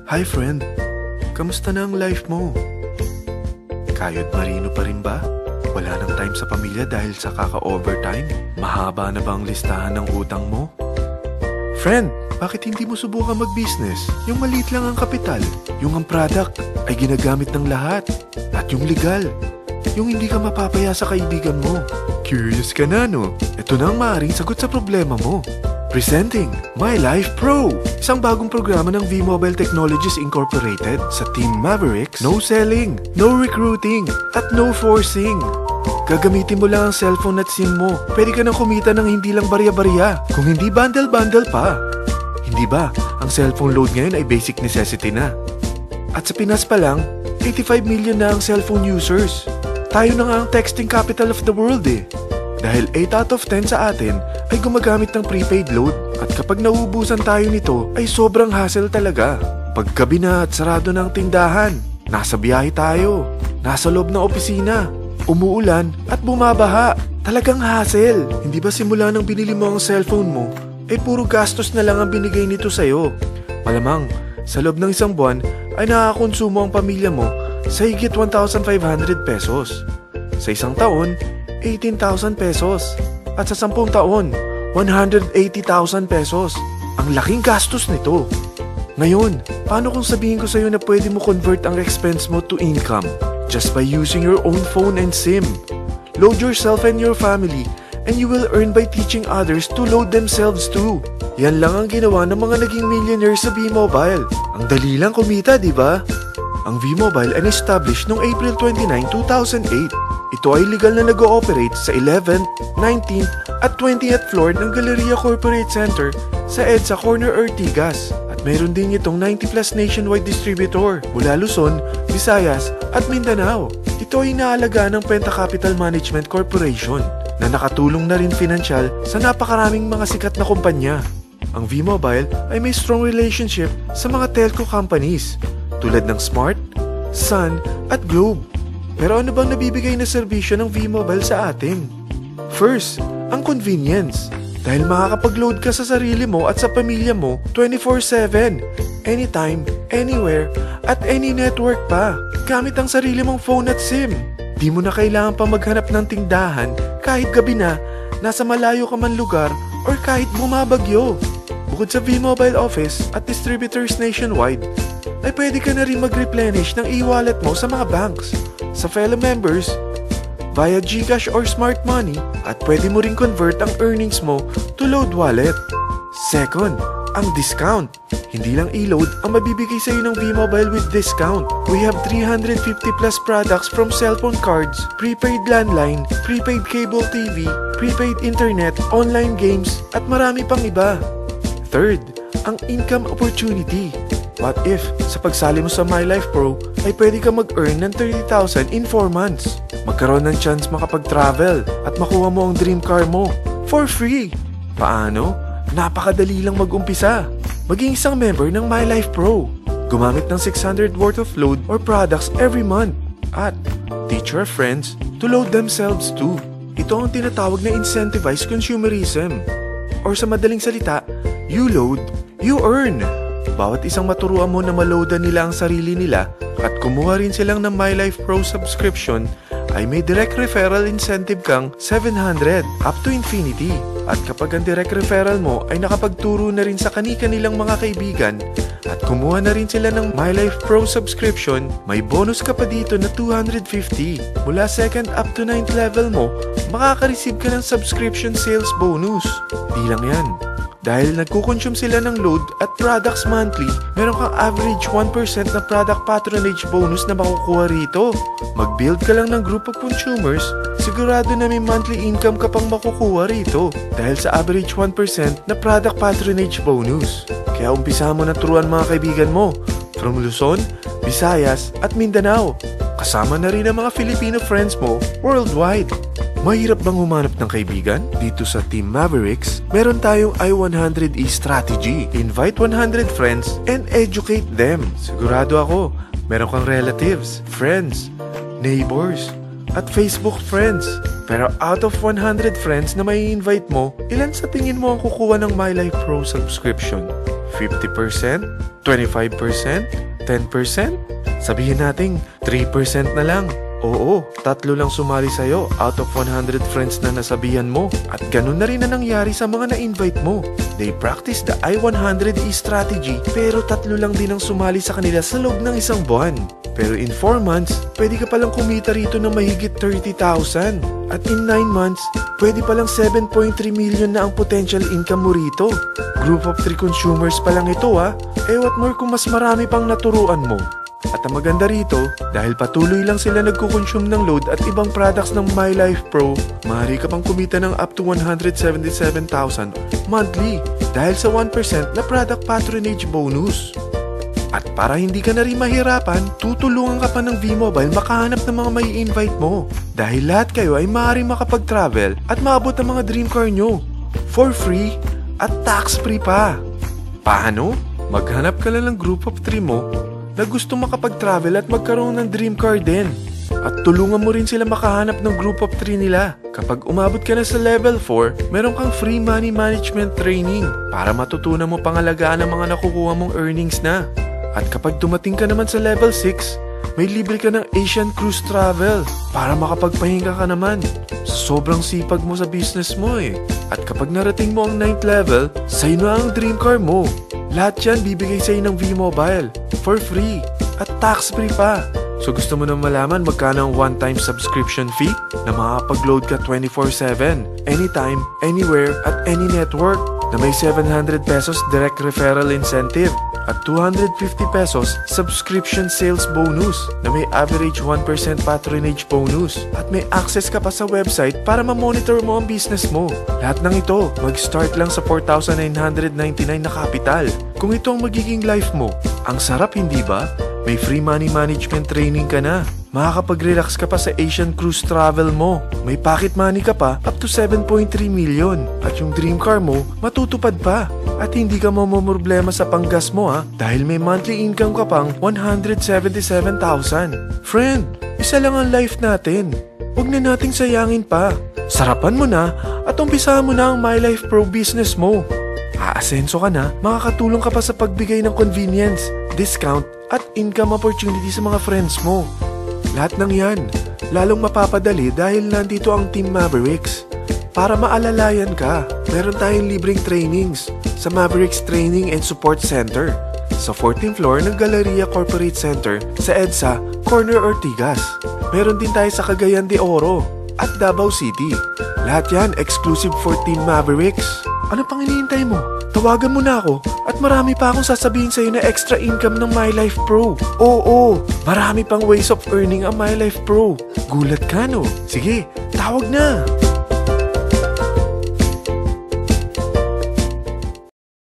Hi friend, kamusta na ang life mo? Kayod marino pa rin ba? Wala nang time sa pamilya dahil sa kaka-overtime? Mahaba na ba ang listahan ng utang mo? Friend, bakit hindi mo subukan mag-business? Yung maliit lang ang kapital, yung ang product ay ginagamit ng lahat, at yung legal, yung hindi ka mapapaya sa kaibigan mo. Curious ka na, no? Ito na ang maaaring sagot sa problema mo. Presenting My Life Pro, isang bagong programa ng V-Mobile Technologies Incorporated sa Team Mavericks. No selling, no recruiting, at no forcing. Gagamitin mo lang ang cellphone at SIM mo. Pwede ka nang kumita ng hindi lang barya-barya, kung hindi bundle-bundle pa. Hindi ba, ang cellphone load ngayon ay basic necessity na. At sa Pinas pa lang, 85 million na ang cellphone users. Tayo na nga ang texting capital of the world eh. Dahil 8 out of 10 sa atin ay gumagamit ng prepaid load, at kapag nauubusan tayo nito ay sobrang hassle talaga. Paggabi na at sarado ng tindahan, nasa biyahe tayo, nasa loob ng opisina, umuulan at bumabaha. Talagang hassle. Hindi ba simula nang binili mo ang cellphone mo, ay puro gastos na lang ang binigay nito sa'yo? Malamang, sa loob ng isang buwan ay nakakakonsumo ang pamilya mo sa higit 1,500 pesos. Sa isang taon, 18,000 pesos. At sa 10 taon, 180,000 pesos. Ang laking gastos nito. Ngayon, paano kung sabihin ko sa'yo na pwede mo convert ang expense mo to income just by using your own phone and SIM? Load yourself and your family, and you will earn by teaching others to load themselves too. Yan lang ang ginawa ng mga naging millionaires sa V-Mobile. Ang dali lang kumita, di ba? Ang V-Mobile ay established noong April 29, 2008. Ito ay legal na nag-ooperate sa 11th, 19th at 20th floor ng Galleria Corporate Center sa EDSA Corner Ortigas. At mayroon din itong 90 plus nationwide distributor mula Luzon, Visayas at Mindanao. Ito ay inaalagaan ng Penta Capital Management Corporation na nakatulong na rin pinansyal sa napakaraming mga sikat na kumpanya. Ang V-Mobile ay may strong relationship sa mga telco companies tulad ng Smart, Sun at Globe. Pero ano bang nabibigay na serbisyo ng V-Mobile sa atin? First, ang convenience. Dahil makakapag-load ka sa sarili mo at sa pamilya mo 24/7, anytime, anywhere, at any network pa. Gamit ang sarili mong phone at SIM. Di mo na kailangan pa maghanap ng tindahan kahit gabi na, nasa malayo ka man lugar, or kahit bumabagyo. Bukod sa V-Mobile office at distributors nationwide, ay pwede ka na rin mag-replenish ng e-wallet mo sa mga banks, sa fellow members, via GCash or Smart Money, at pwede mo rin convert ang earnings mo to load wallet. Second, ang discount. Hindi lang e-load ang mabibigay sa iyo ng V-Mobile with discount. We have 350 plus products from cellphone cards, prepaid landline, prepaid cable TV, prepaid internet, online games, at marami pang iba. Third, ang income opportunity. What if, sa pagsali mo sa My Life Pro, ay pwede ka mag-earn ng 30,000 in 4 months? Magkaroon ng chance makapag-travel at makuha mo ang dream car mo for free. Paano? Napakadali lang mag-umpisa. Maging isang member ng My Life Pro. Gumamit ng 600 worth of load or products every month. At teach your friends to load themselves too. Ito ang tinatawag na incentivized consumerism. Or sa madaling salita, you load, you earn. Bawat isang maturuan mo na maloadan nila ang sarili nila at kumuha rin silang ng My Life Pro subscription, ay may direct referral incentive kang 700 up to infinity. At kapag ang direct referral mo ay nakapagturo na rin sa kani-kanilang mga kaibigan at kumuha na rin sila ng My Life Pro subscription, may bonus ka pa dito na 250. Mula 2nd up to 9th level mo, makaka-receive ka ng subscription sales bonus. Di lang yan. Dahil nagkukonsume sila ng load at products monthly, meron kang average 1% na product patronage bonus na makukuha rito. Mag-build ka lang ng group of consumers, sigurado na may monthly income ka pang makukuha rito dahil sa average 1% na product patronage bonus. Kaya umpisa mo na turuan mga kaibigan mo from Luzon, Visayas at Mindanao. Kasama na rin ang mga Filipino friends mo worldwide. Mahirap bang humanap ng kaibigan? Dito sa Team Mavericks, meron tayong I100E strategy. Invite 100 friends and educate them. Sigurado ako, meron kang relatives, friends, neighbors, at Facebook friends. Pero out of 100 friends na may invite mo, ilan sa tingin mo ang kukuha ng My Life Pro subscription? 50%? 25%? 10%? Sabihin natin 3% na lang. Oo, 3 lang sumali sa'yo out of 100 friends na nasabihan mo. At ganun na rin na nangyari sa mga na-invite mo. They practice the I-100E strategy pero 3 lang din ang sumali sa kanila sa loob ng 1 buwan. Pero in 4 months, pwede ka palang kumita rito ng mahigit 30,000. At in 9 months, pwede palang 7.3 million na ang potential income mo rito. Group of 3 consumers pa lang ito what more kung mas marami pang naturuan mo. At ang maganda rito, dahil patuloy lang sila nagkukonsume ng load at ibang products ng MyLife Pro, maaari ka pang kumita ng up to 177,000 monthly dahil sa 1% na product patronage bonus. At para hindi ka na rin mahirapan, tutulungan ka pa ng V-Mobile makahanap ng mga may invite mo. Dahil lahat kayo ay maaaring makapag-travel at maabot ang mga dream car nyo for free at tax-free pa. Paano? Maghanap ka lang ng group of 3 mo na gusto makapag-travel at magkaroon ng dream car din. At tulungan mo rin sila makahanap ng group of 3 nila. Kapag umabot ka na sa level 4, meron kang free money management training para matutunan mo pangalagaan ang mga nakukuha mong earnings na. At kapag dumating ka naman sa level 6, may libre ka ng Asian Cruise Travel para makapagpahinga ka naman. Sobrang sipag mo sa business mo At kapag narating mo ang 9th level, sa'yo na ang dream car mo. Lahat yan bibigay sa'yo ng V-Mobile for free at tax-free pa. So gusto mo na malaman magkano ang one-time subscription fee na makakapag-load ka 24/7, anytime, anywhere, at any network na may 700 pesos direct referral incentive at 250 pesos subscription sales bonus na may average 1% patronage bonus at may access ka pa sa website para ma-monitor mo ang business mo. Lahat ng ito, mag-start lang sa 4,999 na capital. Kung ito ang magiging life mo, ang sarap hindi ba? May free money management training ka na. Makakapag-relax ka pa sa Asian Cruise Travel mo. May pocket money ka pa up to 7.3 million. At yung dream car mo, matutupad pa. At hindi ka mamumroblema sa panggas mo dahil may monthly income ka pang 177,000. Friend, isa lang ang life natin. Huwag na nating sayangin pa. Sarapan mo na at umpisahan mo na ang MyLife Pro business mo. Aasenso ka na, makakatulong ka pa sa pagbigay ng convenience, discount, at income opportunity sa mga friends mo. Lahat ng yan, lalong mapapadali dahil nandito ang Team Mavericks. Para maalalayan ka, meron tayong libreng trainings sa Mavericks Training and Support Center sa 14th floor ng Galleria Corporate Center sa EDSA, Corner Ortigas. Meron din tayo sa Cagayan de Oro at Davao City. Lahat yan exclusive for Team Mavericks. Ano pang hinihintay mo? Tawagan mo na ako at marami pa akong sasabihin sa'yo na extra income ng MyLife Pro. Oo, marami pang ways of earning ang MyLife Pro. Gulat ka no? Sige, tawag na!